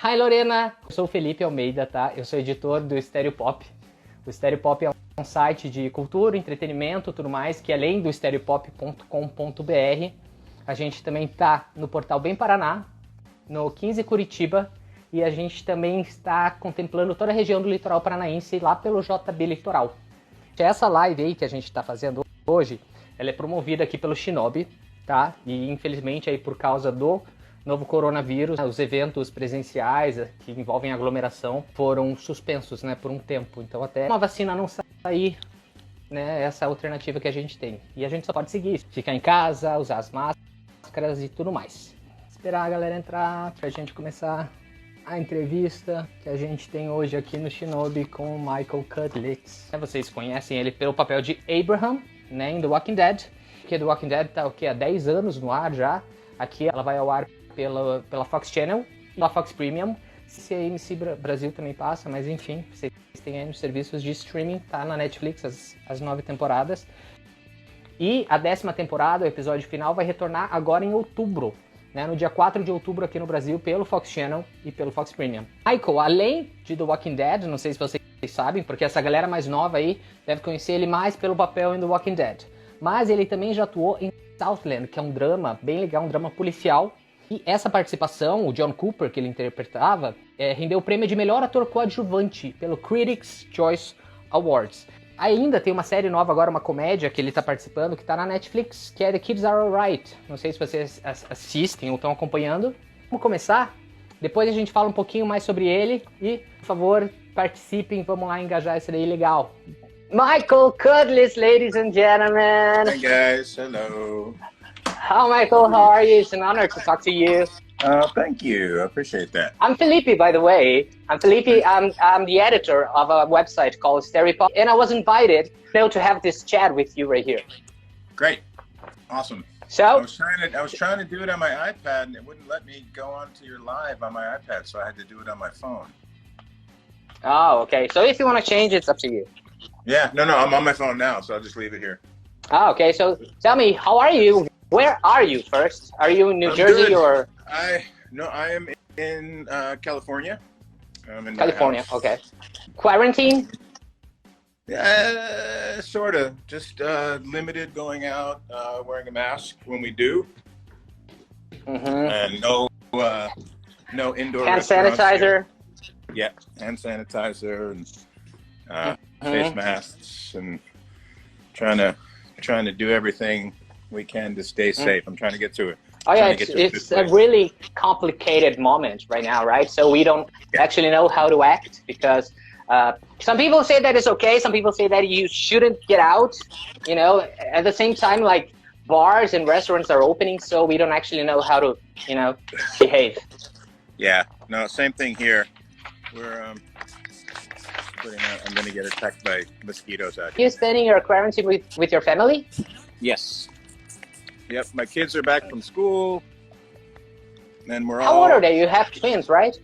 Hi Lorena, eu sou o Felipe Almeida, tá? Eu sou editor do Stereo Pop. O Stereo Pop é um site de cultura, entretenimento e tudo mais, que além do stereopop.com.br, a gente também tá no portal Bem Paraná, no 15 Curitiba, e a gente também está contemplando toda a região do litoral paranaense lá pelo JB Litoral. Essa live aí que a gente está fazendo hoje, ela é promovida aqui pelo Shinobi, tá? E infelizmente aí por causa do novo coronavírus, os eventos presenciais que envolvem aglomeração foram suspensos, né, por um tempo. Então até uma vacina não sair, né, essa é a alternativa que a gente tem. E a gente só pode seguir, ficar em casa, usar as máscaras e tudo mais. Esperar a galera entrar pra gente começar a entrevista que a gente tem hoje aqui no Shinobi com o Michael Cudlitz. Vocês conhecem ele pelo papel de Abraham, né, em The Walking Dead, porque The Walking Dead tá há 10 anos no ar já. Aqui ela vai ao ar pela Fox Channel e pela Fox Premium. Se a AMC Brasil também passa, mas enfim, vocês têm aí nos serviços de streaming, tá na Netflix as 9 temporadas. E a 10ª temporada, o episódio final, vai retornar agora em outubro, né, no dia 4 de outubro aqui no Brasil, pelo Fox Channel e pelo Fox Premium. Michael, além de The Walking Dead, não sei se vocês sabem, porque essa galera mais nova aí deve conhecer ele mais pelo papel em The Walking Dead, mas ele também já atuou em Southland, que é um drama bem legal, um drama policial. E essa participação, o John Cooper, que ele interpretava, rendeu o prêmio de melhor ator coadjuvante pelo Critics' Choice Awards. Ainda tem uma série nova agora, uma comédia que ele está participando, que está na Netflix, que é The Kids Are Alright. Não sei se vocês assistem ou estão acompanhando. Vamos começar? Depois a gente fala um pouquinho mais sobre ele e, por favor, participem, vamos lá engajar isso daí legal. Michael Cudlitz, ladies and gentlemen. Hey guys, hello. Hi Michael, how are you? It's an honor to talk to you. Thank you. I appreciate that. I'm Felipe, by the way. I'm Felipe. I'm the editor of a website called Stereo Pop, and I was invited to have this chat with you right here. Great, awesome. So I was trying to do it on my iPad, and it wouldn't let me go onto your live on my iPad, so I had to do it on my phone. Oh, okay. So if you want to change, it's up to you. Yeah, no, I'm on my phone now, so I'll just leave it here. Oh, okay. So tell me, how are you? Where are you first? Are you in New Jersey good. or? I am in California. I'm in California, okay. Quarantine? Yeah, sort of. Just limited going out, wearing a mask when we do, and no indoor Hand restaurants sanitizer? here. Yeah, hand sanitizer and face masks, and trying to do everything we can to stay safe. I'm trying to get through it. Oh yeah, it's a really complicated moment right now, right? So we don't actually know how to act because some people say that it's okay, some people say that you shouldn't get out, you know, at the same time, like bars and restaurants are opening, so we don't actually know how to, you know, behave. Yeah, no, same thing here. We're I'm going to get attacked by mosquitoes out here. You spending your quarantine with your family? Yes. Yep, my kids are back from school, and we're How all... old are they? You have twins, right?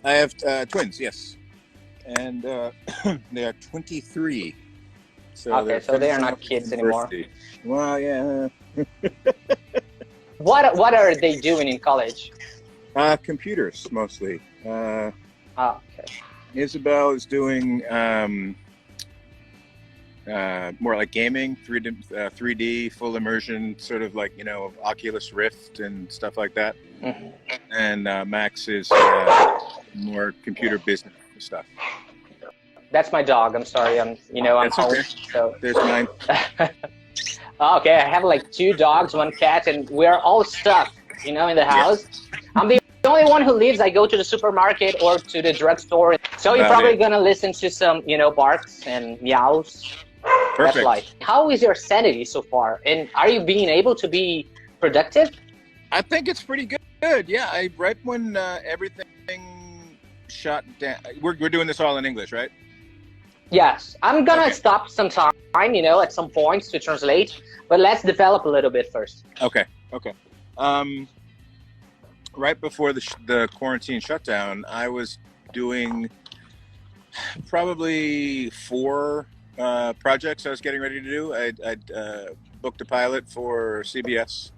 I have twins, yes, and they are 23. So okay, so they are not kids anymore. Well, yeah. What are they doing in college? Computers mostly. Okay. Isabel is doing more like gaming, 3D, full immersion, sort of like, you know, Oculus Rift and stuff like that. And Max is more computer business stuff. That's my dog. I'm sorry. I'm home. Okay. So there's mine. Okay, I have like 2 dogs, 1 cat, and we're all stuck, you know, in the house. Yeah. I'm the only one who leaves. I go to the supermarket or to the drugstore. So you're probably gonna listen to some, you know, barks and meows. Perfect. That's life. How is your sanity so far? And are you being able to be productive? I think it's pretty good. Yeah, right when everything shut down. We're doing this all in English, right? Yes. I'm gonna stop some time, you know, at some points to translate. But let's develop a little bit first. Okay. Right before the quarantine shutdown, I was doing probably 4 projects I was getting ready to do. I'd booked a pilot for CBS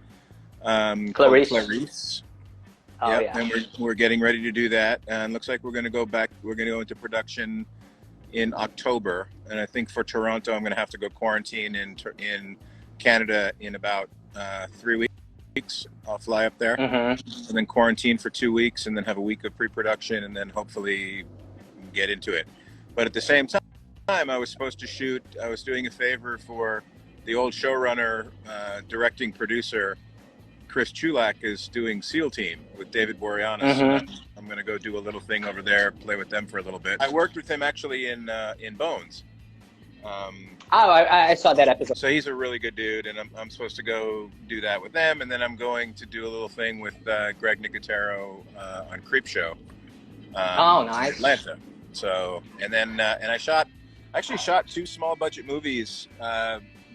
called Clarice. Oh, Yep, yeah. and we're getting ready to do that, and looks like we're going to go back. We're going to go into production in October, and I think for Toronto, I'm going to have to go quarantine in Canada in about 3 weeks. I'll fly up there, and then quarantine for 2 weeks, and then have a week of pre-production, and then hopefully get into it. But at the same time, I was supposed to shoot. I was doing a favor for the old showrunner, directing producer. Chris Chulak is doing SEAL Team with David Boreanaz. I'm going to go do a little thing over there, play with them for a little bit. I worked with him actually in Bones. I saw that episode. So he's a really good dude, and I'm supposed to go do that with them, and then I'm going to do a little thing with Greg Nicotero on Creepshow. Nice. In Atlanta. So, and then and I actually shot 2 small budget movies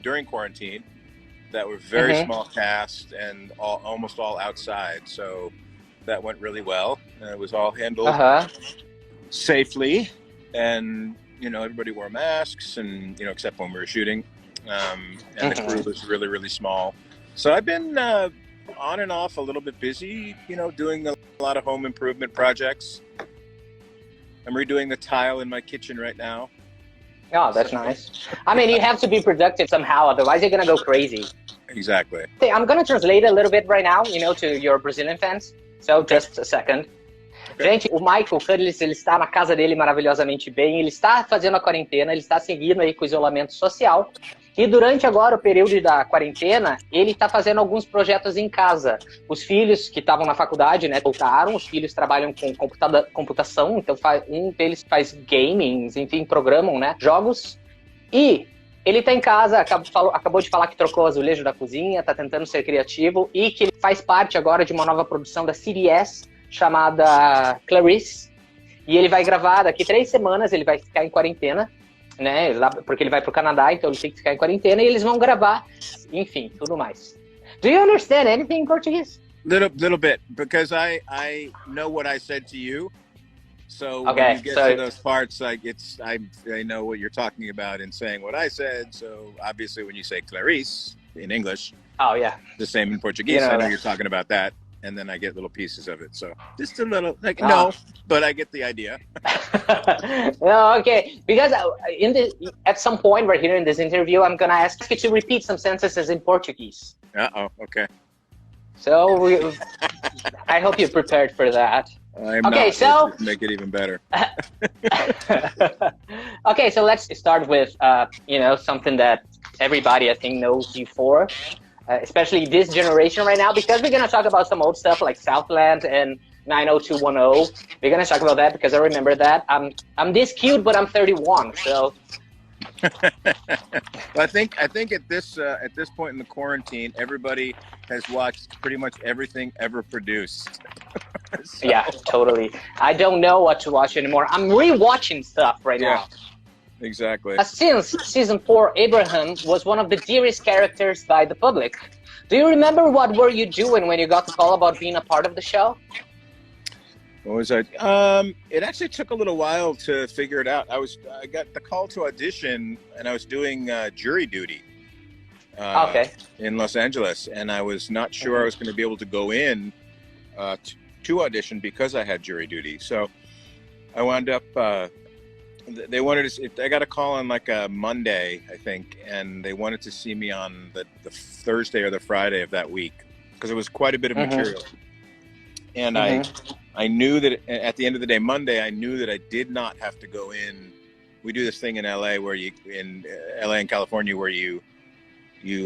during quarantine. That were very small cast and almost all outside, so that went really well. It was all handled safely, and everybody wore masks, and except when we were shooting, and the crew was really, really small. So I've been on and off a little bit busy, doing a lot of home improvement projects. I'm redoing the tile in my kitchen right now. Oh, that's nice. I mean, you have to be productive somehow, otherwise you're gonna go crazy. Exactly. Okay, I'm gonna translate a little bit right now, to your Brazilian fans. So, just a second. Okay. Gente, o Michael Cudlitz, ele está na casa dele maravilhosamente bem, ele está fazendo a quarentena, ele está seguindo aí com o isolamento social. E durante agora o período da quarentena, ele está fazendo alguns projetos em casa. Os filhos que estavam na faculdade, voltaram, os filhos trabalham com computação, então um deles faz gamings, enfim, programam, jogos. E ele está em casa, acabou de falar que trocou o azulejo da cozinha, está tentando ser criativo, e que ele faz parte agora de uma nova produção da CBS, chamada Clarice. E ele vai gravar daqui 3 semanas, ele vai ficar em quarentena, porque ele vai pro Canadá, então ele tem que ficar em quarentena, e eles vão gravar, enfim, tudo mais. Do you understand anything in Portuguese? Little bit, because I know what I said to you. So okay, when you get to those parts, I know what you're talking about in saying what I said. So obviously, when you say Clarice in English, the same in Portuguese. I know you're talking about that, and then I get little pieces of it. So just a little, no, but I get the idea. No, okay, because at some point right here in this interview, I'm gonna ask you to repeat some sentences in Portuguese. Okay. So I hope you're prepared for that. I'm okay, not. So make it even better. Okay, so let's start with something that everybody I think knows you for, especially this generation right now, because we're gonna talk about some old stuff like Southland and 90210. We're gonna talk about that because I remember that. I'm this cute, but I'm 31, so. I think at this point in the quarantine, everybody has watched pretty much everything ever produced. So. Yeah, totally. I don't know what to watch anymore. I'm rewatching stuff right now. Exactly. Since season 4, Abraham was one of the dearest characters by the public. Do you remember what were you doing when you got the call about being a part of the show? What was I? It actually took a little while to figure it out. I got the call to audition, and I was doing jury duty in Los Angeles, and I was not sure I was going to be able to go in to audition because I had jury duty. So I wound up. They wanted to. I got a call on like a Monday, I think, and they wanted to see me on the Thursday or the Friday of that week because it was quite a bit of material. And I knew that at the end of the day, Monday, I knew that I did not have to go in. We do this thing in LA and California where you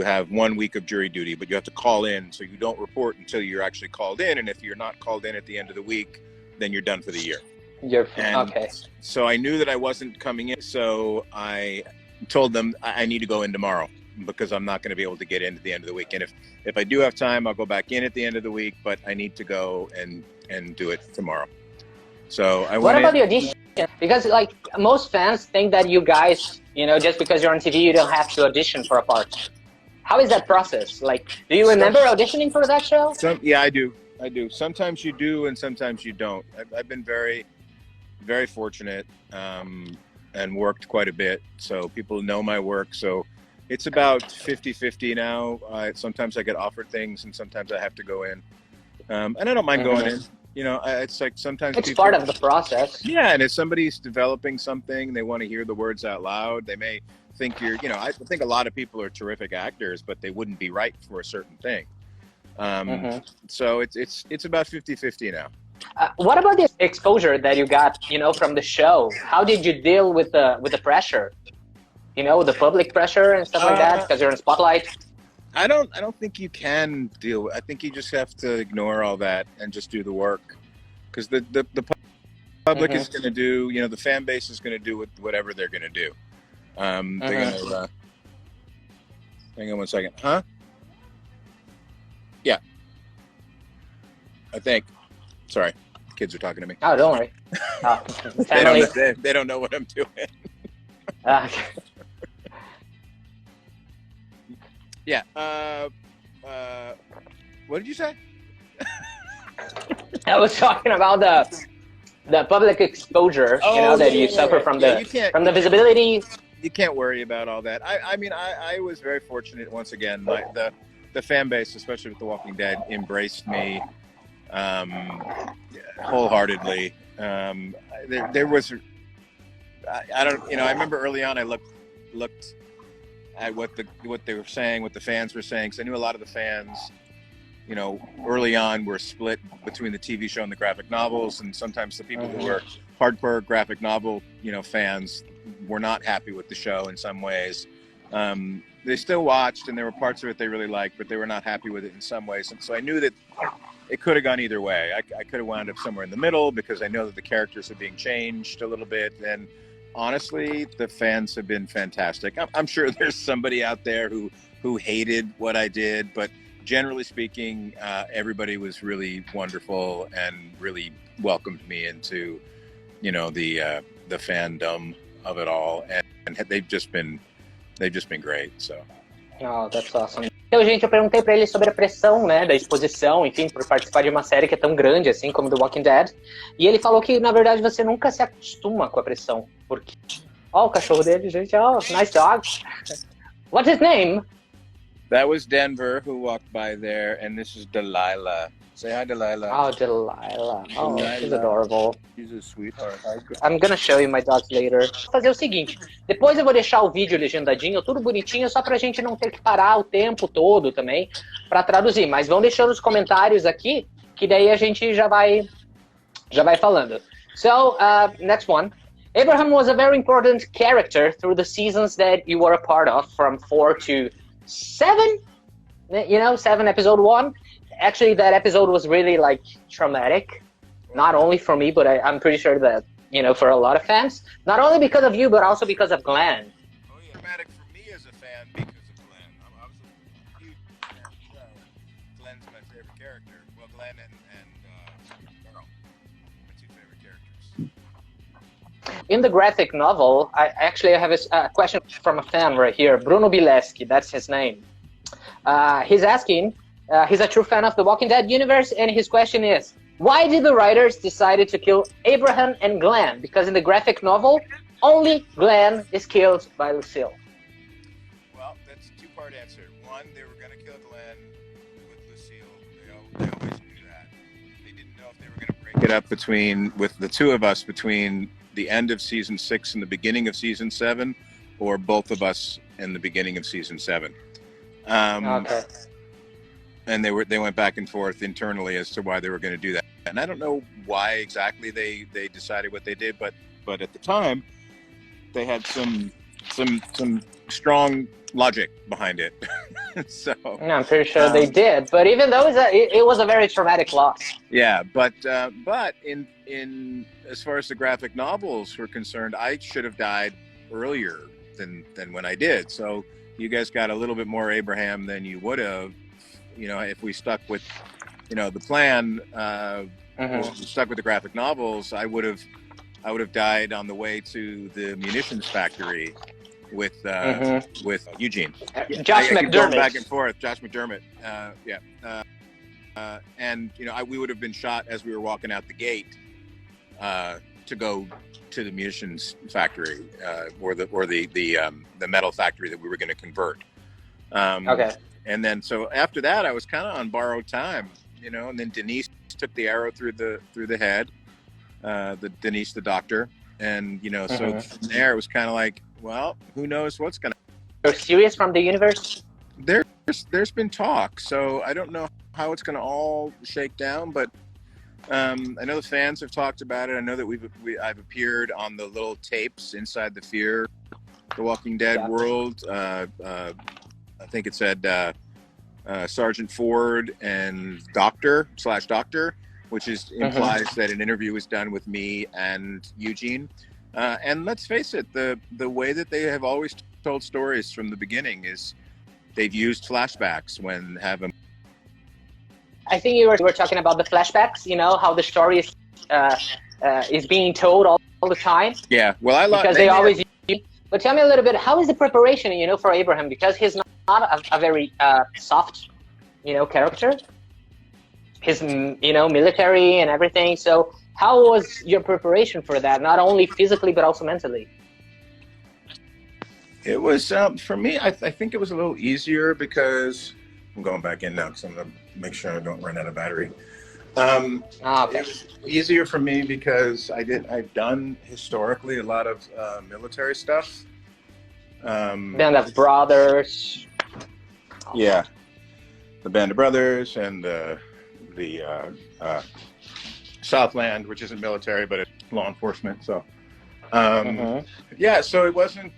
have 1 week of jury duty, but you have to call in. So you don't report until you're actually called in. And if you're not called in at the end of the week, then you're done for the year. Okay. So I knew that I wasn't coming in. So I told them I need to go in tomorrow because I'm not going to be able to get in at the end of the week. And if I do have time, I'll go back in at the end of the week, but I need to go and do it tomorrow. So What about the audition? Because like most fans think that you guys, just because you're on TV, you don't have to audition for a part. How is that process? Like, do you remember auditioning for that show? Yeah, I do. Sometimes you do, and sometimes you don't. I've been very, very fortunate and worked quite a bit. So people know my work. So it's about 50-50 now. Sometimes I get offered things, and sometimes I have to go in. And I don't mind going in. it's like sometimes it's part of the process. Yeah, and if somebody's developing something, they want to hear the words out loud. They may think I think a lot of people are terrific actors, but they wouldn't be right for a certain thing. So it's about 50-50 now. What about the exposure that you got, from the show? How did you deal with the pressure? The public pressure and stuff like that, because you're in spotlight. I don't think you can deal with. I think you just have to ignore all that and just do the work, because the public is going to do. The fan base is going to do whatever they're going to do. They're going to. Hang on one second, huh? Yeah. I think. Sorry, kids are talking to me. Oh, don't worry. They don't know what I'm doing. Okay. Yeah. What did you say? I was talking about the public exposure, that you suffer from the visibility. You can't worry about all that. I mean, I was very fortunate once again. The fan base, especially with The Walking Dead, embraced me wholeheartedly. There was, I don't, I remember early on I looked at what they were saying, what the fans were saying, because I knew a lot of the fans, early on were split between the TV show and the graphic novels, and sometimes the people who were hardcore graphic novel, fans were not happy with the show in some ways. They still watched, and there were parts of it they really liked, but they were not happy with it in some ways. And so I knew that it could have gone either way. I could have wound up somewhere in the middle, because I know that the characters are being changed a little bit. And honestly, the fans have been fantastic. I'm sure there's somebody out there who hated what I did, but generally speaking, everybody was really wonderful and really welcomed me into, the fandom of it all, and they've just been great. So. Oh, that's awesome. Então, gente, eu perguntei pra ele sobre a pressão, né, da exposição, enfim, por participar de uma série que é tão grande assim como The Walking Dead. E ele falou que, na verdade, você nunca se acostuma com a pressão. Porque... Ó, o cachorro dele, gente. Oh, nice dog. What's his name? That was Denver, who walked by there, and this is Delilah. Say hi, Delilah. Oh, Delilah. Oh, she's adorable. She's a sweetheart. I'm gonna show you my dogs later. Vou fazer o seguinte, depois eu vou deixar o vídeo legendadinho, tudo bonitinho, só pra gente não ter que parar o tempo todo também pra traduzir. Mas vão deixando os comentários aqui, que daí a gente já vai falando. So, next one. Abraham was a very important character through the seasons that you were a part of, from 4 to 7, 7 episode 1. Actually, that episode was really traumatic, not only for me, but I'm pretty sure that, for a lot of fans, not only because of you, but also because of Glenn. Oh, yeah. Traumatic for me as a fan because of Glenn. I was a huge fan. Glenn's my favorite character. Well, Glenn and Carl, my two favorite characters. In the graphic novel, I have a question from a fan right here, Bruno Bileski, that's his name. He's asking, he's a true fan of the Walking Dead universe, and his question is, why did the writers decide to kill Abraham and Glenn? Because in the graphic novel, only Glenn is killed by Lucille. Well, that's a two-part answer. One, they were going to kill Glenn with Lucille. They always knew that. They didn't know if they were going to break it up with the two of us between the end of season 6 and the beginning of season 7, or both of us in the beginning of season 7. Okay. And they went back and forth internally as to why they were going to do that. And I don't know why exactly they decided what they did, but at the time they had some strong logic behind it. So yeah, I'm pretty sure they did. But even though it was a very traumatic loss. Yeah, but in as far as the graphic novels were concerned, I should have died earlier than when I did. So you guys got a little bit more Abraham than you would have. If we stuck with, the plan, stuck with the graphic novels, I would have died on the way to the munitions factory with Eugene. Josh McDermott. Going back and forth, Josh McDermott. And we would have been shot as we were walking out the gate to go to the munitions factory or the metal factory that we were going to convert. Okay. And then, so after that, I was kind of on borrowed time, and then Denise took the arrow through the head, the Denise the doctor, and you know, so from there it was kind of like, well, who knows what's gonna. You're serious from the universe? There's been talk, so I don't know how it's gonna all shake down, but I know the fans have talked about it. I know that I've appeared on the little tapes inside the Fear the Walking Dead world. I think it said Sergeant Ford and Doctor, which implies that an interview was done with me and Eugene. And let's face it, the way that they have always told stories from the beginning is they've used flashbacks when having. I think you were talking about the flashbacks. You know how the story is being told all the time. Yeah, well, because they always. But tell me a little bit, how is the preparation, you know, for Abraham? Because he's not a very soft, you know, character. He's, you know, military and everything. So how was your preparation for that? Not only physically, but also mentally? It was, for me, I think it was a little easier because I'm going back in now because I'm going to make sure I don't run out of battery. Okay. It was easier for me because I've done historically a lot of military stuff. Band of Brothers. Yeah, the Band of Brothers and the Southland, which isn't military but it's law enforcement. So yeah, so it wasn't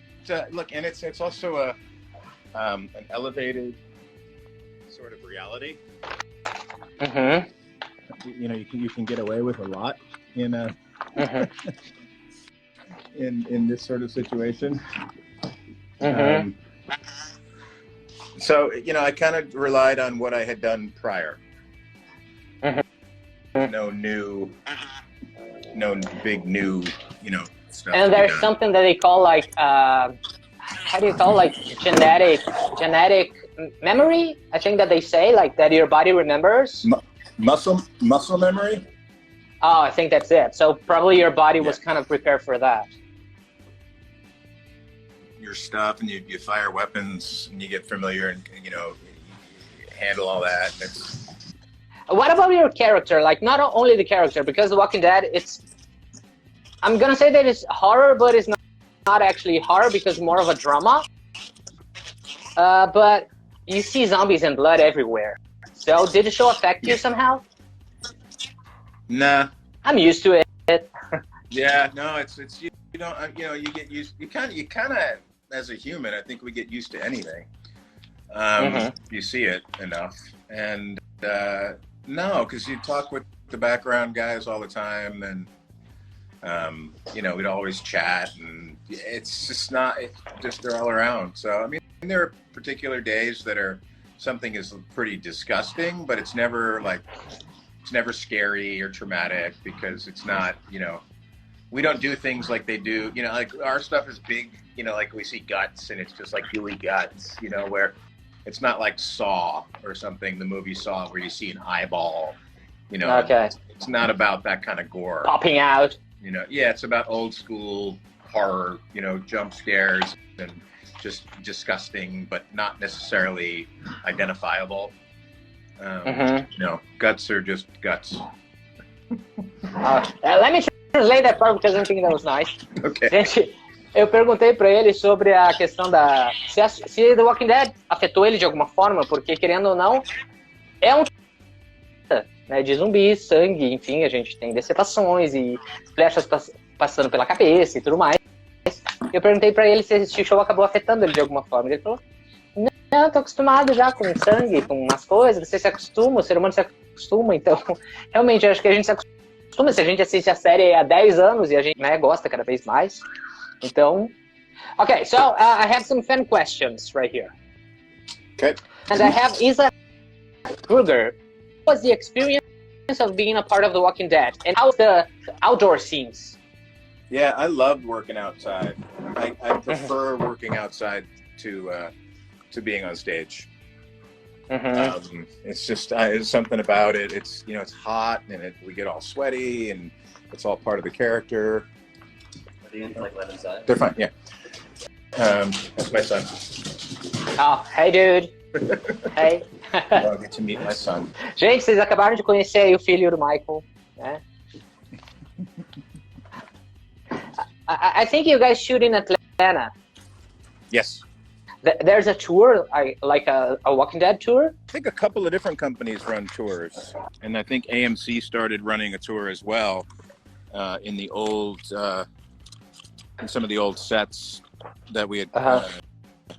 look, and it's also an elevated sort of reality. You know, you can get away with a lot in in this sort of situation. So you know, I kind of relied on what I had done prior. No big new, you know, stuff. And there's something that they call like how do you call, like, genetic memory? I think that they say like that your body remembers. Muscle memory? Oh, I think that's it. So probably your body was kind of prepared for that. Your stuff, and you fire weapons, and you get familiar, and you know, you handle all that. What about your character? Like, not only the character, because The Walking Dead, I'm gonna say that it's horror, but it's not actually horror because it's more of a drama. But you see zombies and blood everywhere. So did the show affect you somehow? Nah. I'm used to it. Yeah, no, it's you know, you get used. You kind of as a human, I think we get used to anything. You see it enough, and no, because you talk with the background guys all the time, and you know, we'd always chat, and it's just they're all around. So I mean, there are particular days that something is pretty disgusting, but it's never scary or traumatic because it's not, you know, we don't do things like they do, you know, like our stuff is big, you know, like we see guts and it's just like gooey guts, you know, where it's not like Saw or something, the movie Saw, where you see an eyeball, you know. Okay. It's not about that kind of gore. Popping out. You know, yeah, it's about old school horror, you know, jump scares and just disgusting, but not necessarily identifiable. You know, guts are just guts. Let me translate that part because I think that was nice. Okay. Gente, eu perguntei pra ele sobre a questão da se The Walking Dead afetou ele de alguma forma, porque querendo ou não, é um, né, de zumbis, sangue, enfim, a gente tem decepções e flechas passando pela cabeça e tudo mais. Eu perguntei pra ele se esse show acabou afetando ele de alguma forma. Ele falou: não, eu tô acostumado já com sangue, com umas coisas, você se acostuma, o ser humano se acostuma, então, realmente, eu acho que a gente se acostuma, se a gente assiste a série há 10 anos e a gente, né, gosta cada vez mais, então... Okay, so I have some fan questions right here. Okay. And I have Isa Kruger. What was the experience of being a part of The Walking Dead, and how's the outdoor scenes? Yeah, I loved working outside. I prefer working outside to being on stage. It's just there's something about it. It's, you know, it's hot and we get all sweaty and it's all part of the character. Are the ants like let inside? They're fine, yeah. That's my son. Oh, hey dude. Hey. I'll get to meet my son. Gente, vocês acabaram de conhecer aí o filho do Michael, né? I think you guys shoot in Atlanta. Yes. There's a tour, like a Walking Dead tour? I think a couple of different companies run tours. And I think AMC started running a tour as well in the old, in some of the old sets that we had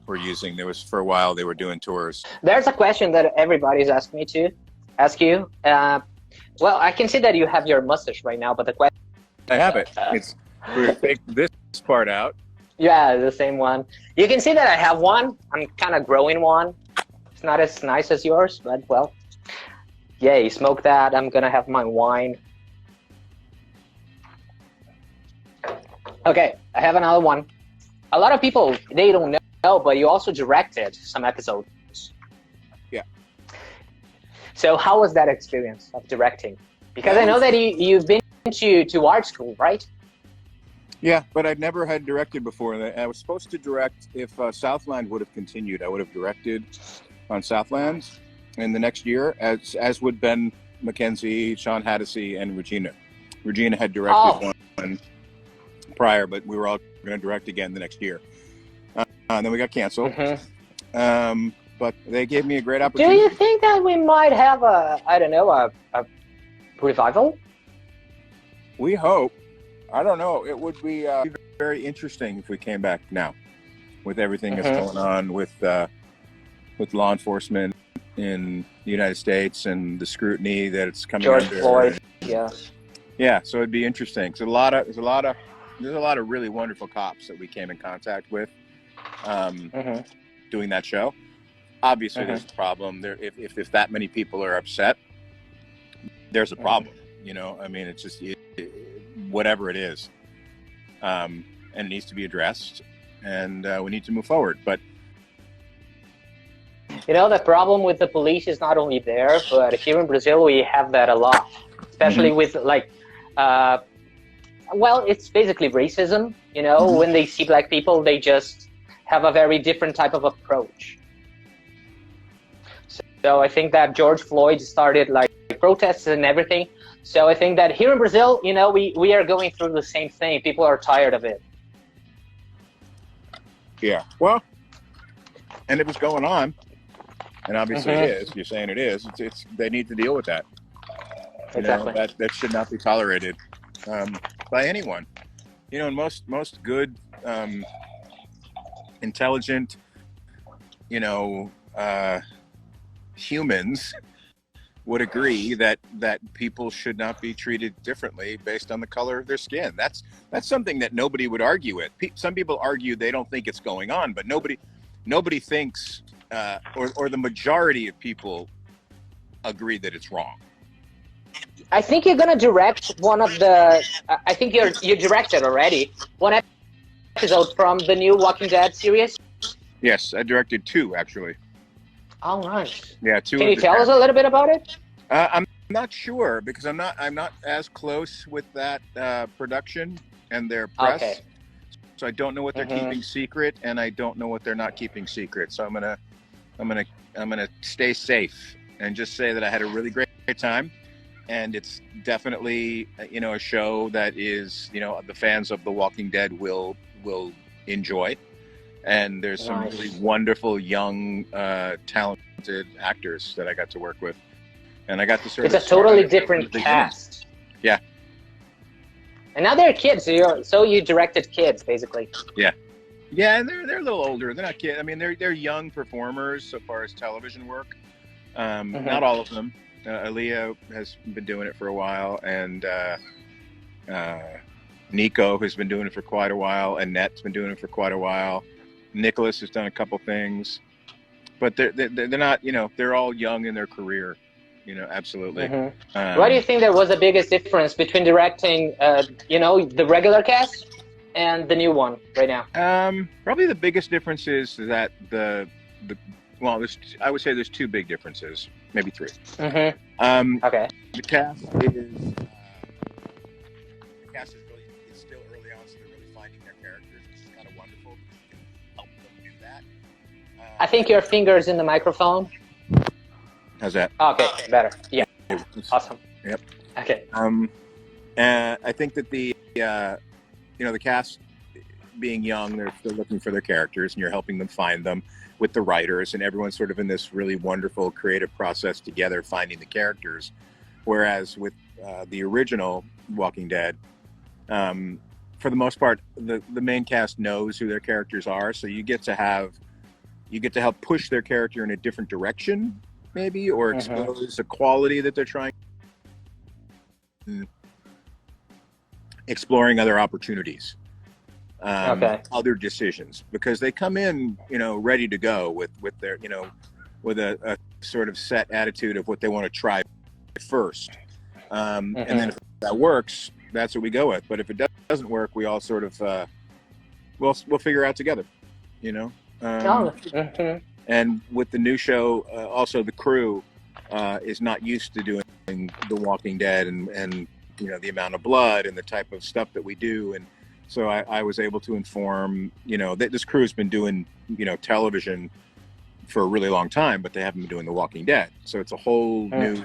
were using. There was, for a while, they were doing tours. There's a question that everybody's asked me to ask you. Well, I can see that you have your mustache right now, but the question... I have it. We're going to take this part out. Yeah, the same one. You can see that I have one. I'm kind of growing one. It's not as nice as yours, but well. Yay, smoke that. I'm going to have my wine. Okay, I have another one. A lot of people, they don't know, but you also directed some episodes. Yeah. So how was that experience of directing? Because I know that you've been to art school, right? Yeah, but I'd never had directed before. I was supposed to direct if Southland would have continued. I would have directed on Southland in the next year, as would Ben McKenzie, Sean Haddisy, and Regina. Regina had directed one prior, but we were all going to direct again the next year. And then we got canceled. But they gave me a great opportunity. Do you think that we might have a revival? We hope. I don't know. It would be very interesting if we came back now, with everything that's going on with law enforcement in the United States and the scrutiny that it's coming George under. Floyd. Yeah. Yeah. So it'd be interesting. So there's a lot of really wonderful cops that we came in contact with, doing that show. Obviously, there's a problem there. If that many people are upset, there's a problem. You know, I mean, it's just. Whatever it is, and it needs to be addressed, and we need to move forward. But you know, the problem with the police is not only there, but here in Brazil we have that a lot, especially with like, well, it's basically racism. You know, when they see black people, they just have a very different type of approach. So I think that George Floyd started like protests and everything. So I think that here in Brazil, you know, we are going through the same thing. People are tired of it. Yeah, well, and it was going on, and obviously it is. You're saying it is. It's they need to deal with that. Exactly. You know, that should not be tolerated by anyone. You know, and most good, intelligent, you know, humans would agree that people should not be treated differently based on the color of their skin. That's something that nobody would argue with. Some people argue they don't think it's going on, but nobody thinks, or the majority of people agree that it's wrong. I think you're gonna direct one of the. I think you directed already one episode from the new Walking Dead series. Yes, I directed 2 actually. Oh, nice. Yeah, 2. Can you tell us a little bit about it? I'm not sure because I'm not as close with that production and their press. Okay. So I don't know what they're keeping secret, and I don't know what they're not keeping secret. So I'm gonna stay safe and just say that I had a really great time, and it's definitely a show that is the fans of The Walking Dead will enjoy. And there's some really wonderful young talented actors that I got to work with, and I got to sort of. It's a totally different cast. Yeah. And now they're kids, so you directed kids basically. Yeah, and they're a little older. They're not kids. I mean, they're young performers so far as television work. Not all of them. Aaliyah has been doing it for a while, and Nico has been doing it for quite a while. Annette's been doing it for quite a while. Nicholas has done a couple things, but they're not. They're all young in their career. Absolutely. What do you think that was the biggest difference between directing, the regular cast and the new one right now? Probably the biggest difference is that I would say there's 2 big differences, maybe 3. Okay. The cast is really, it's still early on, so they're really finding their characters, which is kind of wonderful because you can help them do that. I think your finger's in the microphone. How's that? Okay, better. Yeah, awesome. Yep. Okay. I think that the the cast being young, they're looking for their characters, and you're helping them find them with the writers, and everyone's sort of in this really wonderful creative process together, finding the characters. Whereas with the original Walking Dead, for the most part, the main cast knows who their characters are, so you get to help push their character in a different direction, maybe, or expose a quality that they're trying, exploring other opportunities, other decisions, because they come in, ready to go with their, with a sort of set attitude of what they want to try first, and then if that works, that's what we go with. But if it doesn't work, we all sort of we'll figure out together, And with the new show, also the crew is not used to doing The Walking Dead and the amount of blood and the type of stuff that we do. And so I was able to inform, that this crew has been doing, television for a really long time, but they haven't been doing The Walking Dead. So it's a whole new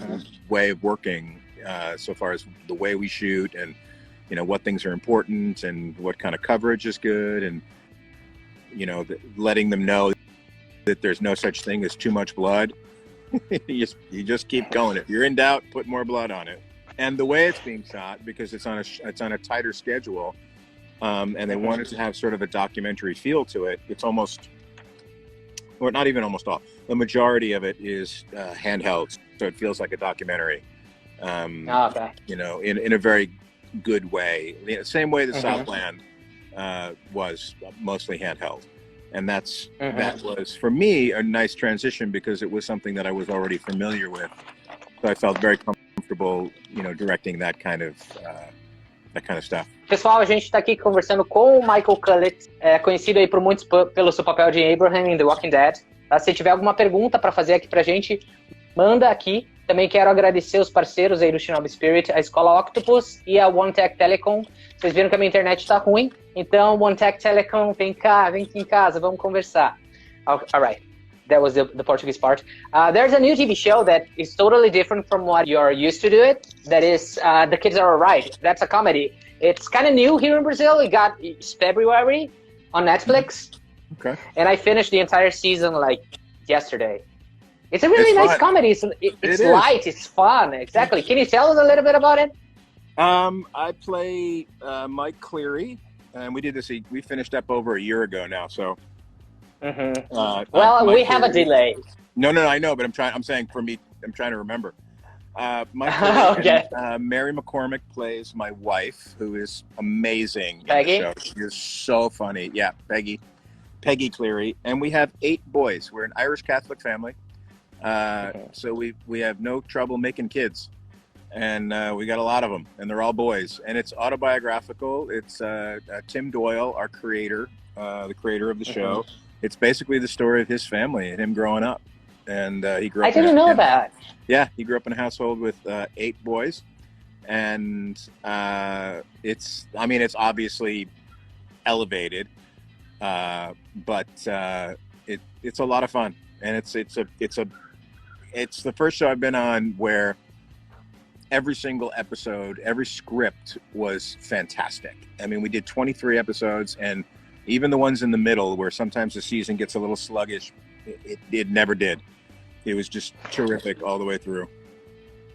way of working, so far as the way we shoot and, what things are important and what kind of coverage is good, and, letting them know that there's no such thing as too much blood. you just keep going. If you're in doubt, put more blood on it. And the way it's being shot, because it's on a tighter schedule, and they wanted to have sort of a documentary feel to it. It's almost, or not even almost all, the majority of it is handheld, so it feels like a documentary. In a very good way. The same way the Southland was mostly handheld. And that was, for me, a nice transition, because it was something that I was already familiar with. So I felt very comfortable, directing that kind of stuff. Pessoal, a gente está aqui conversando com o Michael Cudlitz, conhecido aí por muitos pelo seu papel de Abraham em The Walking Dead. Tá? Se tiver alguma pergunta para fazer aqui pra gente, manda aqui. Também quero agradecer os parceiros aí do Shinobi Spirit, a Escola Octopus e a One Tech Telecom. Vocês viram que a minha internet está ruim? Então, One Tech Telecom, vem aqui em casa, vamos conversar. All right, that was the Portuguese part. There's a new TV show that is totally different from what you're used to do it. That is The Kids Are Alright. That's a comedy. It's kind of new here in Brazil. It's February on Netflix. Okay. And I finished the entire season like yesterday. It's a really nice comedy. It's light, it's fun. Exactly. Can you tell us a little bit about it? I play Mike Cleary, and we did this. We finished up over a year ago now. So, we have a delay. No, I know, but I'm saying for me, I'm trying to remember. Mike Cleary, okay. Mary McCormick plays my wife, who is amazing. Peggy. In the show. She is so funny. Yeah, Peggy Cleary, and we have 8 boys. We're an Irish Catholic family. So we have no trouble making kids, and we got a lot of them, and they're all boys, and it's autobiographical. It's Tim Doyle, our creator, the creator of the show. It's basically the story of his family and him growing up, and he grew up. I didn't know that. Yeah, he grew up in a household with 8 boys, and it's obviously elevated, but it's a lot of fun, and it's the first show I've been on where every single episode, every script was fantastic. I mean, we did 23 episodes, and even the ones in the middle where sometimes the season gets a little sluggish, it never did. It was just terrific all the way through.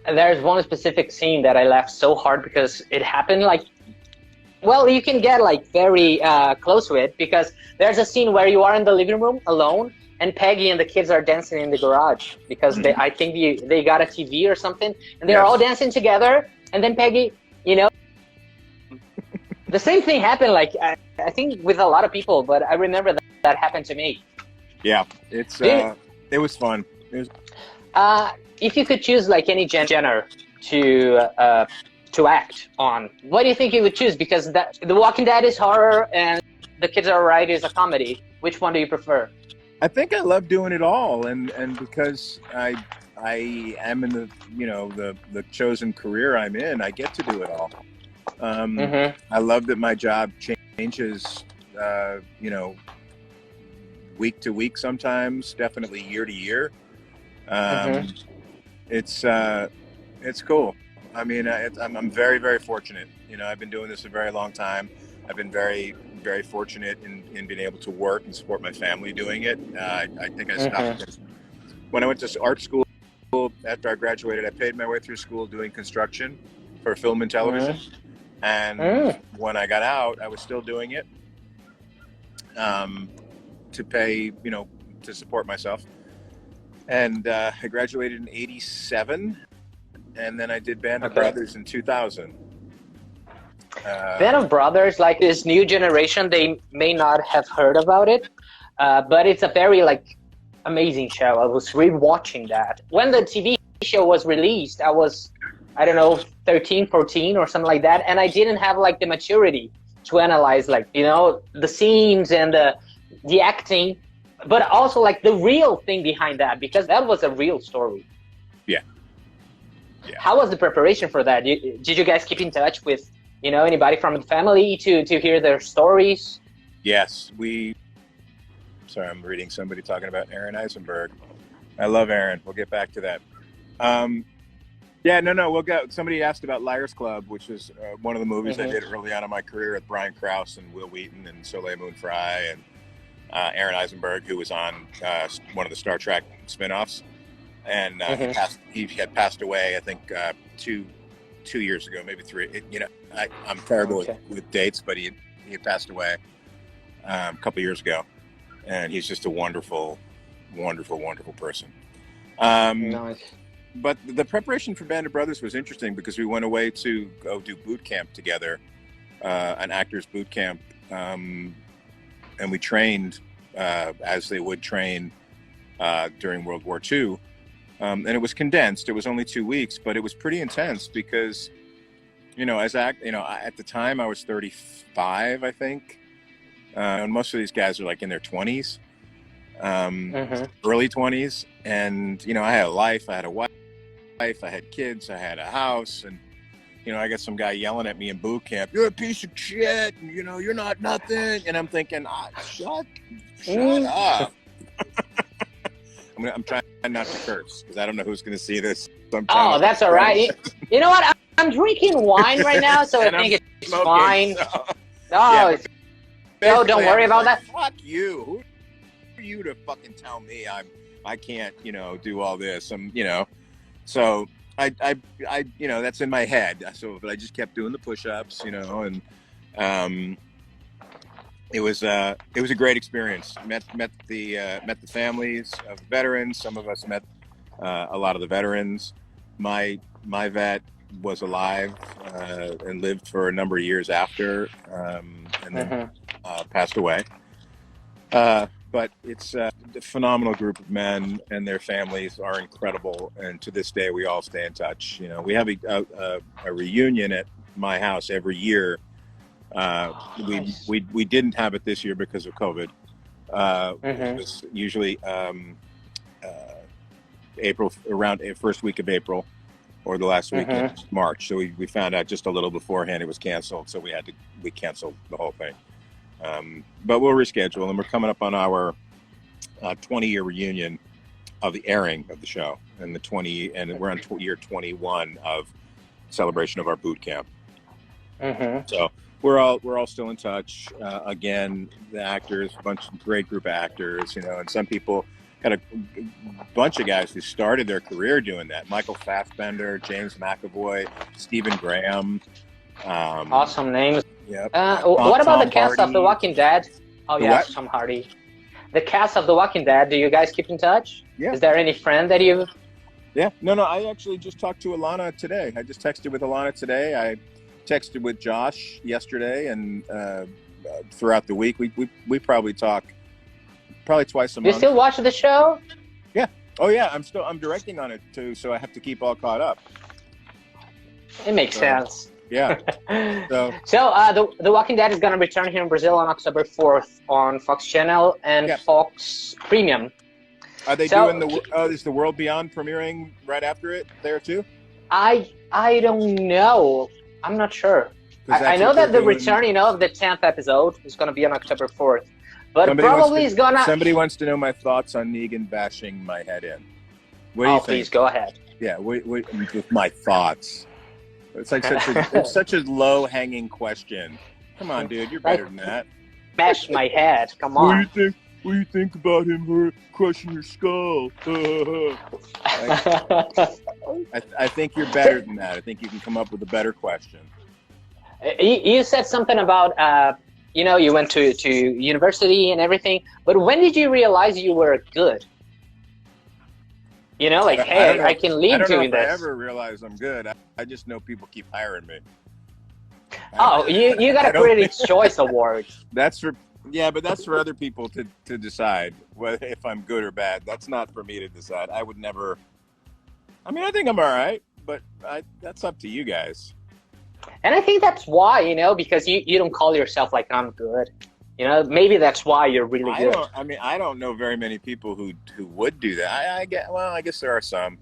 And there's one specific scene that I laughed so hard because it happened you can get very close to it, because there's a scene where you are in the living room alone, and Peggy and the kids are dancing in the garage because I think they got a TV or something, and they're all dancing together. And then Peggy, the same thing happened, I think with a lot of people, but I remember that happened to me. Yeah, it was fun. If you could choose any genre to act on, what do you think you would choose? Because The Walking Dead is horror and The Kids Are Alright is a comedy. Which one do you prefer? I think I love doing it all, and because I am in the chosen career I'm in, I get to do it all. I love that my job changes, week to week sometimes, definitely year to year. It's cool. I mean, I'm very, very fortunate. You know, I've been doing this a very long time. I've been very, very fortunate in being able to work and support my family doing it. I think I stopped when I went to art school. After I graduated, I paid my way through school doing construction for film and television. And when I got out, I was still doing it to pay, you know, to support myself. And I graduated in '87, and then I did Band of Brothers in 2000. Band of Brothers, like this new generation, they may not have heard about it, but it's a very like amazing show. I was rewatching that. When the TV show was released, I was, I don't know, 13, 14 or something like that, and I didn't have like the maturity to analyze like, you know, the scenes and the acting, but also like the real thing behind that, because that was a real story. Yeah. How was the preparation for that? Did you guys keep in touch with, you know, anybody from the family to hear their stories? Yes, sorry, I'm reading somebody talking about Aaron Eisenberg. I love Aaron. We'll get back to that. We'll go. Somebody asked about Liars Club, which is one of the movies I did early on in my career with Brian Krause and Will Wheaton and Soleil Moon Frye and Aaron Eisenberg, who was on one of the Star Trek spinoffs. And he had passed away, I think, 2 years ago, maybe 3. I'm terrible with dates, but he had passed away a couple years ago. And he's just a wonderful, wonderful, wonderful person. Nice. But the preparation for Band of Brothers was interesting because we went away to go do boot camp together, an actor's boot camp. And we trained as they would train during World War II. And it was condensed. It was only 2 weeks, but it was pretty intense because, you know, at the time I was 35, I think. And most of these guys are like in their 20s, early 20s. And, you know, I had a life, I had a wife, I had kids, I had a house. And, you know, I got some guy yelling at me in boot camp, "You're a piece of shit, and, you know, you're not nothing." And I'm thinking, shut up. I'm trying not to curse because I don't know who's going to see this. Oh, that's all right. You know what? I'm drinking wine right now, so I think it's smoking, fine. So. No, don't worry about that. Fuck you. Who are you to fucking tell me I can't, you know, do all this? You know, so I you know, that's in my head. So, but I just kept doing the push-ups, you know, and it was a great experience. Met the families of the veterans. Some of us met a lot of the veterans. My vet was alive and lived for a number of years after, and then passed away. But it's a phenomenal group of men, and their families are incredible. And to this day, we all stay in touch. You know, we have a reunion at my house every year. Nice. We didn't have it this year because of COVID. It was usually April, around the first week of April, or the last week of March. So we found out just a little beforehand it was canceled, so we canceled the whole thing. But we'll reschedule, and we're coming up on our 20-year reunion of the airing of the show, and we're on year 21 of celebration of our boot camp. So we're all still in touch. Again, the actors, great group of actors, you know, and some people got a bunch of guys who started their career doing that. Michael Fassbender, James McAvoy, Stephen Graham. Awesome names. Yep. What about Tom the cast Hardy. of The Walking Dead? Oh, The yes, what? Tom Hardy. The cast of The Walking Dead, do you guys keep in touch? Yeah. Is there any friend that you... Yeah. No, I actually just talked to Alana today. I just texted with Alana today. I texted with Josh yesterday, and throughout the week, we probably talk twice a month. Do you still watch the show? Yeah. Oh, yeah. I'm directing on it, too, so I have to keep all caught up. It makes sense. Yeah. So The Walking Dead is going to return here in Brazil on October 4th on Fox Channel and Fox Premium. Are they doing is the World Beyond premiering right after it there too? I don't know. I'm not sure. I know that the return, you know, of the 10th episode is going to be on October 4th. But Somebody probably is gonna... Somebody wants to know my thoughts on Negan bashing my head in. What do you think? Please, go ahead. Yeah, with my thoughts. It's like such a low-hanging question. Come on, dude, you're better than that. Bash my head, come on. What do you think about him crushing your skull? I think you're better than that. I think you can come up with a better question. You said something about, you went to university and everything, but when did you realize you were good? I can lead to this. I don't know if I ever realized I'm good. I just know people keep hiring me. You got a Critics' Choice Award. That's for other people to decide whether if I'm good or bad. That's not for me to decide. I would never. I mean, I think I'm all right, but that's up to you guys. And I think that's why, because you don't call yourself like I'm good. Maybe that's why you're really good. I don't know very many people who would do that. I guess there are some.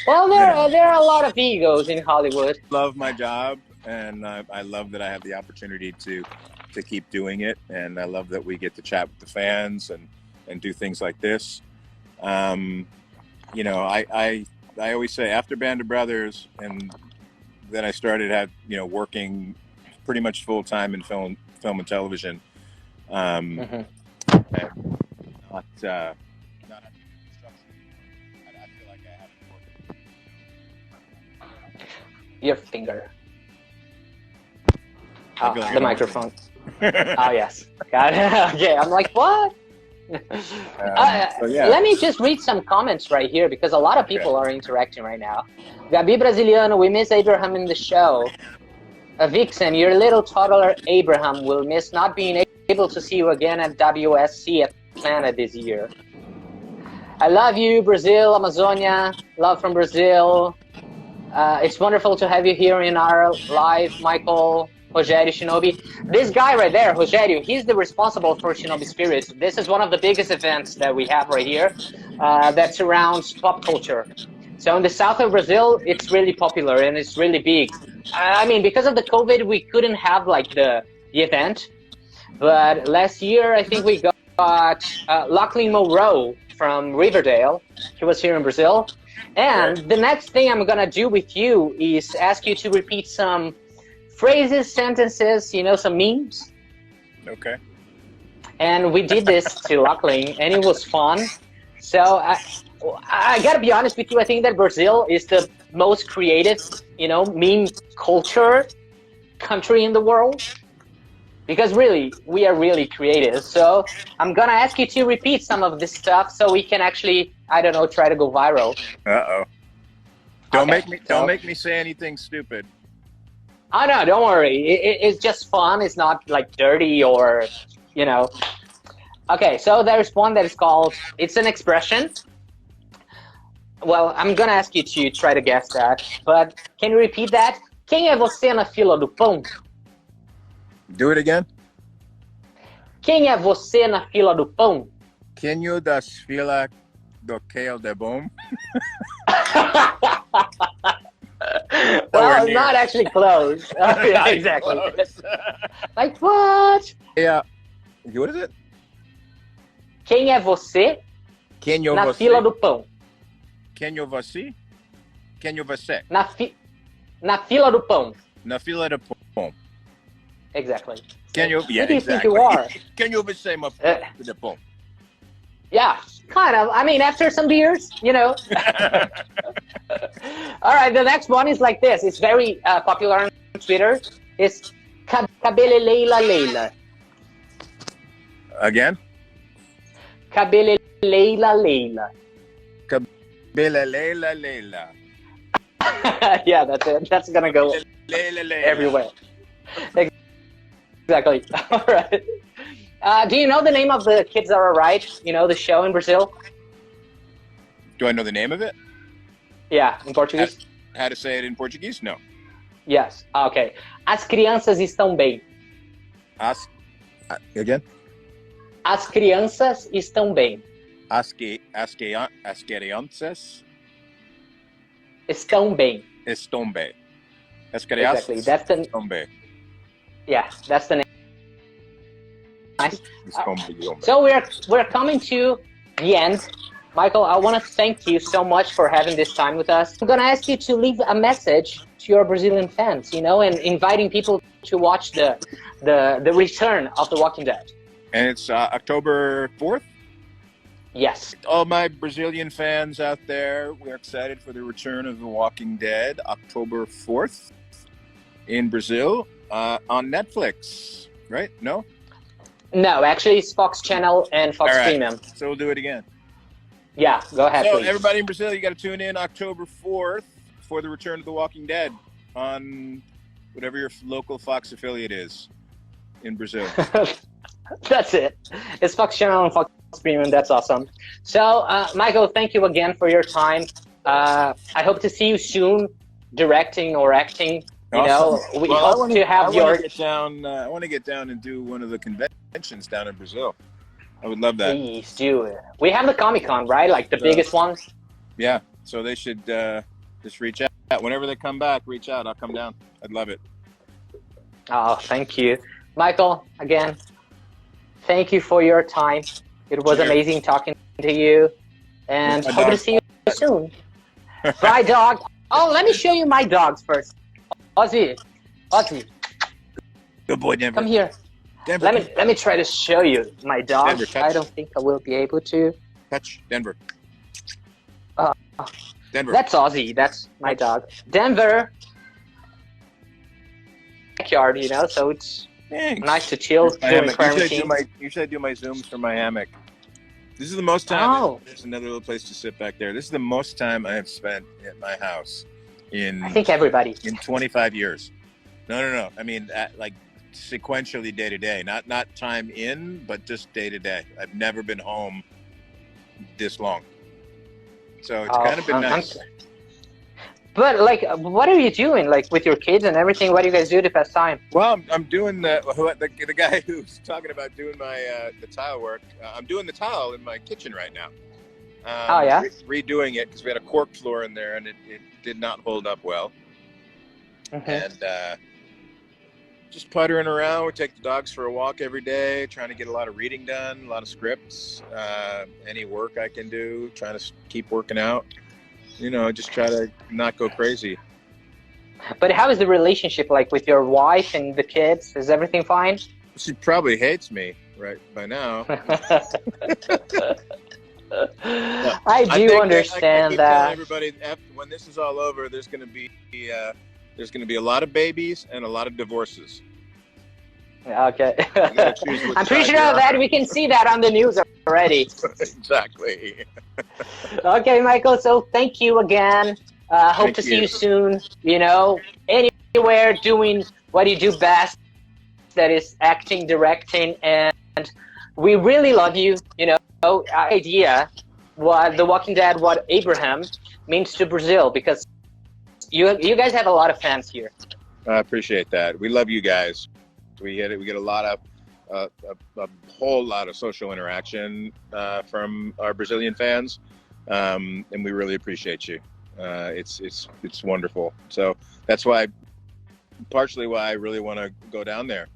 Well, there are a lot of egos in Hollywood. Love my job, and I love that I have the opportunity to keep doing it, and I love that we get to chat with the fans and do things like this. I always say after Band of Brothers, and then I started working pretty much full time in film and television. Not construction. I feel like I haven't worked. Your finger. The microphone. Oh, yes. Got it. Okay, I'm like, what? Let me just read some comments right here because a lot of people are interacting right now. Gabi Brasiliano, we miss Abraham in the show. Vixen, your little toddler Abraham will miss not being able to see you again at WSC Atlanta this year. I love you, Brazil, Amazonia. Love from Brazil. It's wonderful to have you here in our live, Michael, Rogério, Shinobi. This guy right there, Rogério, he's the responsible for Shinobi Spirit. This is one of the biggest events that we have right here that surrounds pop culture. So in the south of Brazil, it's really popular and it's really big. I mean, because of the COVID, we couldn't have like the event. But last year, I think we got Lachlan Monroe from Riverdale. He was here in Brazil. And the next thing I'm going to do with you is ask you to repeat some phrases, sentences, some memes. Okay. And we did this to Lachlan, and it was fun. So I got to be honest with you. I think that Brazil is the most creative, meme culture country in the world. Because really, we are really creative. So I'm going to ask you to repeat some of this stuff so we can actually, try to go viral. Uh-oh. Don't make me say anything stupid. Oh, no, don't worry. It's just fun. It's not like dirty or, Okay, so there's one that is called, it's an expression. Well, I'm going to ask you to try to guess that. But can you repeat that? Quem é você na fila do pão? Do it again. Quem é você na fila do pão? Quem é das fila do queijo de bom? Well, not actually close. Yeah, exactly. Like what? Yeah. What is it? Quem é você na fila do pão? Quem é você? Quem é você? Na fila do pão. Na fila do pão. Exactly. Can you? Yeah, who do you exactly. think you are? Can you say my the pão? Yeah, kind of. I mean, after some beers, All right, the next one is like this. It's very popular on Twitter. It's Cabeleleila Leila. Again? Cabeleleila Leila. Cabeleleila Leila. Yeah, that's it. That's gonna go everywhere. Exactly. All right. Do you know the name of the Kids Are Alright? The show in Brazil? Do I know the name of it? Yeah, in Portuguese. How to say it in Portuguese? No. Yes. Okay. As crianças estão bem. Again? As crianças estão bem. As crianças estão bem. Estão bem. As crianças estão bem. Yeah, that's the name. nice. It's So we're coming to the end. Michael, I want to thank you so much for having this time with us. I'm going to ask you to leave a message to your Brazilian fans, you know, and inviting people to watch the return of The Walking Dead. And it's October 4th. Yes. All my Brazilian fans out there, we're excited for the return of The Walking Dead, October 4th in Brazil on Netflix, right? No? No, actually it's Fox Channel and Fox Premium. So we'll do it again. Yeah, go ahead, So please. everybody in Brazil, you got to tune in October 4th for the return of The Walking Dead on whatever your local Fox affiliate is in Brazil. That's it. It's Fox Channel and Fox Premium. That's awesome. So, Michael, thank you again for your time. I hope to see you soon, directing or acting. You know, we hope to have your. I want to get down and do one of the conventions down in Brazil. I would love that. Please do it. We have the Comic-Con, right? Like the biggest one. Yeah. So they should just reach out whenever they come back. Reach out. I'll come down. I'd love it. Oh, thank you, Michael. Again, thank you for your time. It was amazing talking to you, and hope to see you soon. Bye, dog. Oh, let me show you my dogs first. Ozzy. Good boy, Denver. Come here. Denver. Let me try to show you my dog. Denver, touch. I don't think I will be able to. Touch Denver. Denver. That's Ozzy. That's my dog. Denver. Backyard, you know, so it's nice to chill during quarantine. Usually I do my Zooms from my hammock. This is the most time. Oh. There's another little place to sit back there. This is the most time I have spent at my house I think everybody. in 25 years. No. I mean, like sequentially day to day, not time in, but just day to day. I've never been home this long, so it's kind of been nice. But like, what are you doing, like, with your kids and everything? What do you guys do to pass time? Well, I'm doing the guy who's talking about doing my the tile work. I'm doing the tile in my kitchen right now. Oh yeah. Redoing it because we had a cork floor in there and it did not hold up well. And just puttering around. We take the dogs for a walk every day, trying to get a lot of reading done, a lot of scripts, any work I can do, trying to keep working out. You know, just try to not go crazy. But how is the relationship like with your wife and the kids? Is everything fine? She probably hates me right by now. I do understand that. Everybody, when this is all over, there's going to be a lot of babies and a lot of divorces. Okay. I'm pretty sure that we can see that on the news already. Exactly. Okay, Michael. So thank you again. Hope to see you soon. You know, anywhere doing what you do best, that is acting, directing, and we really love you. You know, idea what The Walking Dead, what Abraham means to Brazil, because you guys have a lot of fans here. I appreciate that. We love you guys. We get a lot of a whole lot of social interaction from our Brazilian fans, and we really appreciate you. It's wonderful. So that's partially why I really want to go down there,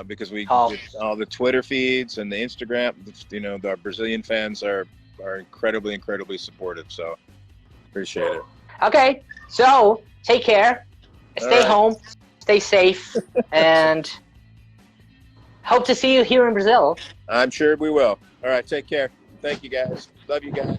because all the Twitter feeds and the Instagram, you know, our Brazilian fans are incredibly supportive. So appreciate it. Okay, so take care, stay home, stay safe, and hope to see you here in Brazil. I'm sure we will. All right, take care. Thank you guys. Love you guys.